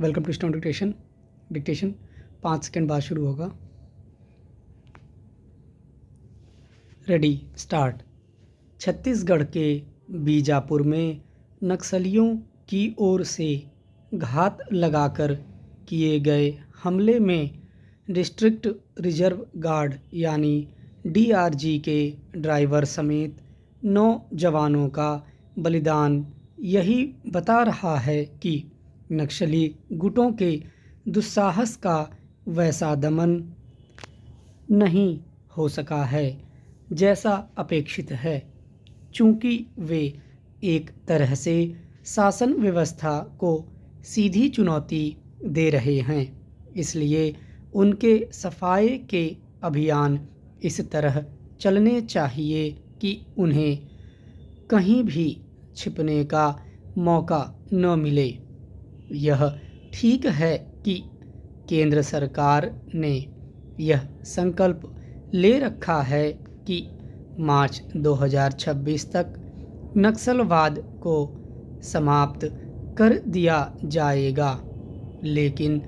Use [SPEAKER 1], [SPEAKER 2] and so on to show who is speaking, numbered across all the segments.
[SPEAKER 1] Welcome to stone dictation 5 second बाद शुरू होगा। Ready start. छत्तीसगढ़ के बीजापुर में नक्सलियों की ओर से घात लगाकर किए गए हमले में डिस्ट्रिक्ट रिजर्व गार्ड यानी डीआरजी के ड्राइवर समेत 9 जवानों का बलिदान यही बता रहा है कि नक्सली गुटों के दुस्साहस का वैसा दमन नहीं हो सका है जैसा अपेक्षित है, चूँकि वे एक तरह से शासन व्यवस्था को सीधी चुनौती दे रहे हैं। इसलिए उनके सफाये के अभियान इस तरह चलने चाहिए कि उन्हें कहीं भी छिपने का मौका न मिले। यह ठीक है कि केंद्र सरकार ने यह संकल्प ले रखा है कि मार्च 2026 तक नक्सलवाद को समाप्त कर दिया जाएगा, लेकिन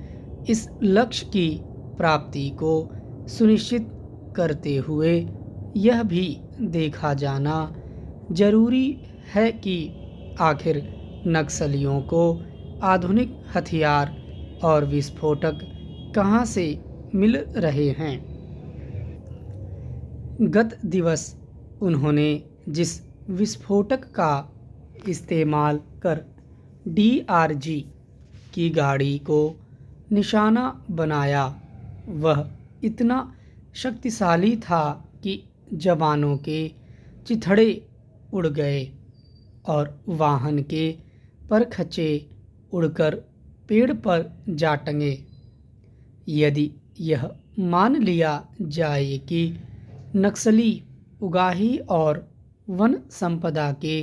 [SPEAKER 1] इस लक्ष्य की प्राप्ति को सुनिश्चित करते हुए यह भी देखा जाना जरूरी है कि आखिर नक्सलियों को आधुनिक हथियार और विस्फोटक कहां से मिल रहे हैं। गत दिवस उन्होंने जिस विस्फोटक का इस्तेमाल कर डीआरजी की गाड़ी को निशाना बनाया, वह इतना शक्तिशाली था कि जवानों के चिथड़े उड़ गए और वाहन के परखच्चे उड़कर पेड़ पर जा टंगे। यदि यह मान लिया जाए कि नक्सली उगाही और वन संपदा के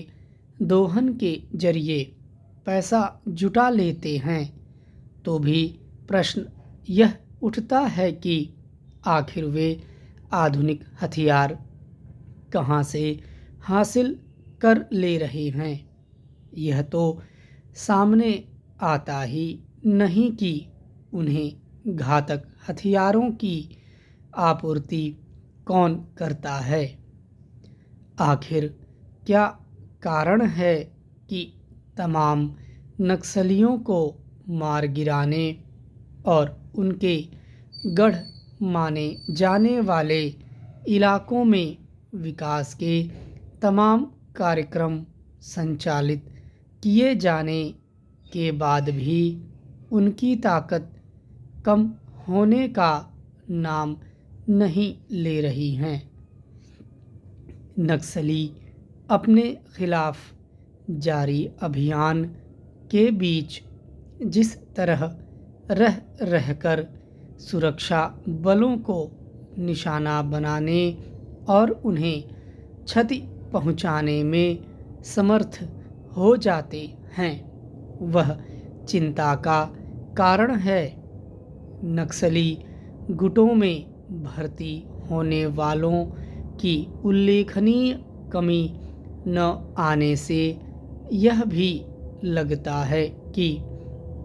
[SPEAKER 1] दोहन के जरिए पैसा जुटा लेते हैं, तो भी प्रश्न यह उठता है कि आखिर वे आधुनिक हथियार कहां से हासिल कर ले रहे हैं। यह तो सामने आता ही नहीं कि उन्हें घातक हथियारों की आपूर्ति कौन करता है। आखिर क्या कारण है कि तमाम नक्सलियों को मार गिराने और उनके गढ़ माने जाने वाले इलाकों में विकास के तमाम कार्यक्रम संचालित किए जाने के बाद भी उनकी ताकत कम होने का नाम नहीं ले रही हैं। नक्सली अपने खिलाफ जारी अभियान के बीच जिस तरह रहकर सुरक्षा बलों को निशाना बनाने और उन्हें क्षति पहुंचाने में समर्थ हो जाते हैं, वह चिंता का कारण है। नक्सली गुटों में भर्ती होने वालों की उल्लेखनीय कमी न आने से यह भी लगता है कि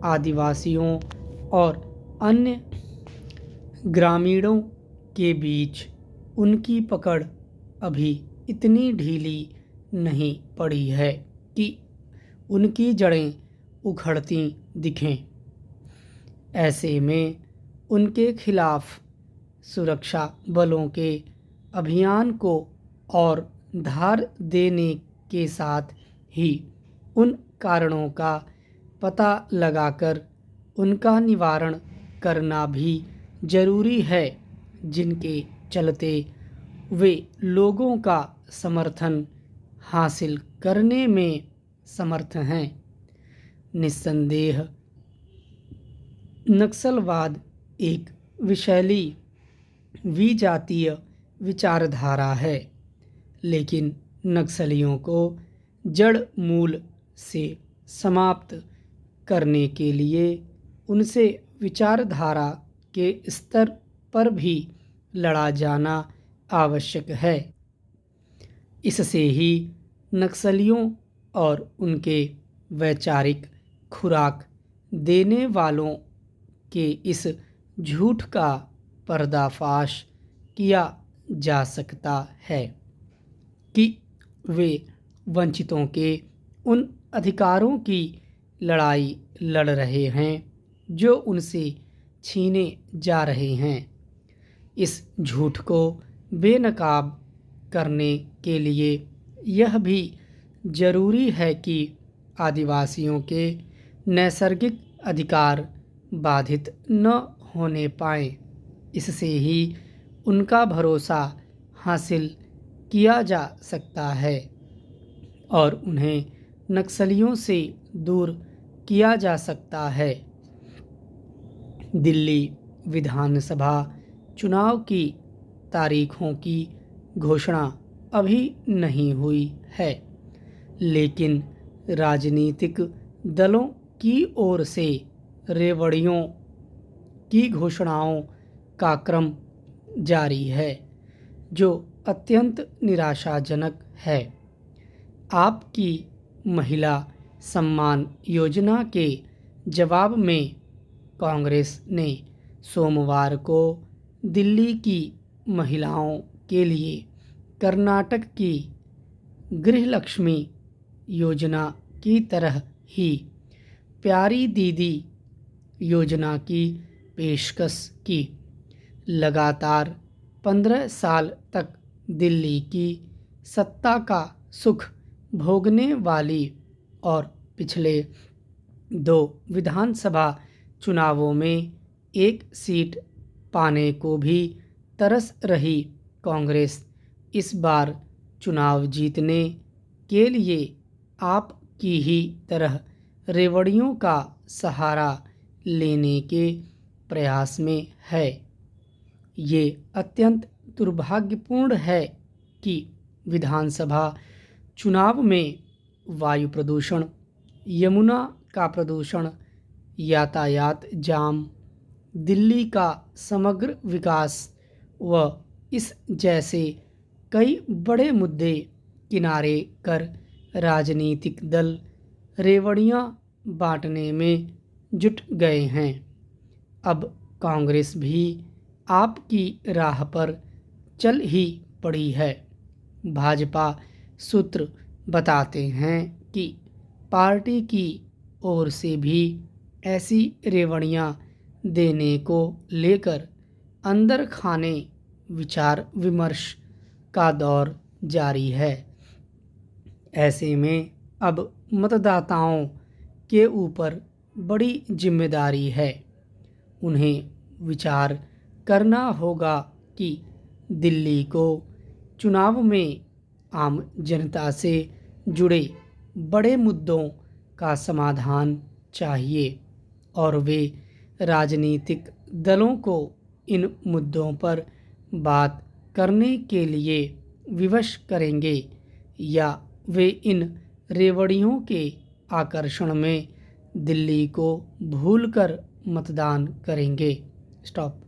[SPEAKER 1] आदिवासियों और अन्य ग्रामीणों के बीच उनकी पकड़ अभी इतनी ढीली नहीं पड़ी है कि उनकी जड़ें उखड़ती दिखें। ऐसे में उनके खिलाफ सुरक्षा बलों के अभियान को और धार देने के साथ ही उन कारणों का पता लगाकर उनका निवारण करना भी जरूरी है जिनके चलते वे लोगों का समर्थन हासिल करने में समर्थ हैं। निस्संदेह नक्सलवाद एक विषैली विजातीय विचारधारा है, लेकिन नक्सलियों को जड़ मूल से समाप्त करने के लिए उनसे विचारधारा के स्तर पर भी लड़ा जाना आवश्यक है। इससे ही नक्सलियों और उनके वैचारिक खुराक देने वालों के इस झूठ का पर्दाफाश किया जा सकता है कि वे वंचितों के उन अधिकारों की लड़ाई लड़ रहे हैं जो उनसे छीने जा रहे हैं। इस झूठ को बेनकाब करने के लिए यह भी जरूरी है कि आदिवासियों के नैसर्गिक अधिकार बाधित न होने पाएं। इससे ही उनका भरोसा हासिल किया जा सकता है और उन्हें नक्सलियों से दूर किया जा सकता है। दिल्ली विधानसभा चुनाव की तारीखों की घोषणा अभी नहीं हुई है, लेकिन राजनीतिक दलों की ओर से रेवड़ियों की घोषणाओं का क्रम जारी है, जो अत्यंत निराशाजनक है। आपकी महिला सम्मान योजना के जवाब में कांग्रेस ने सोमवार को दिल्ली की महिलाओं के लिए कर्नाटक की गृहलक्ष्मी योजना की तरह ही प्यारी दीदी योजना की पेशकश की। लगातार 15 साल तक दिल्ली की सत्ता का सुख भोगने वाली और पिछले 2 विधानसभा चुनावों में एक सीट पाने को भी तरस रही कांग्रेस इस बार चुनाव जीतने के लिए आपकी ही तरह रेवड़ियों का सहारा लेने के प्रयास में है। ये अत्यंत दुर्भाग्यपूर्ण है कि विधानसभा चुनाव में वायु प्रदूषण, यमुना का प्रदूषण, यातायात जाम, दिल्ली का समग्र विकास व इस जैसे कई बड़े मुद्दे किनारे कर राजनीतिक दल रेवड़ियां बांटने में जुट गए हैं। अब कांग्रेस भी आपकी राह पर चल ही पड़ी है। भाजपा सूत्र बताते हैं कि पार्टी की ओर से भी ऐसी रेवड़ियां देने को लेकर अंदर खाने विचार विमर्श का दौर जारी है। ऐसे में अब मतदाताओं के ऊपर बड़ी जिम्मेदारी है। उन्हें विचार करना होगा कि दिल्ली को चुनाव में आम जनता से जुड़े बड़े मुद्दों का समाधान चाहिए और वे राजनीतिक दलों को इन मुद्दों पर बात करने के लिए विवश करेंगे या वे इन रेवड़ियों के आकर्षण में दिल्ली को भूलकर मतदान करेंगे। स्टॉप।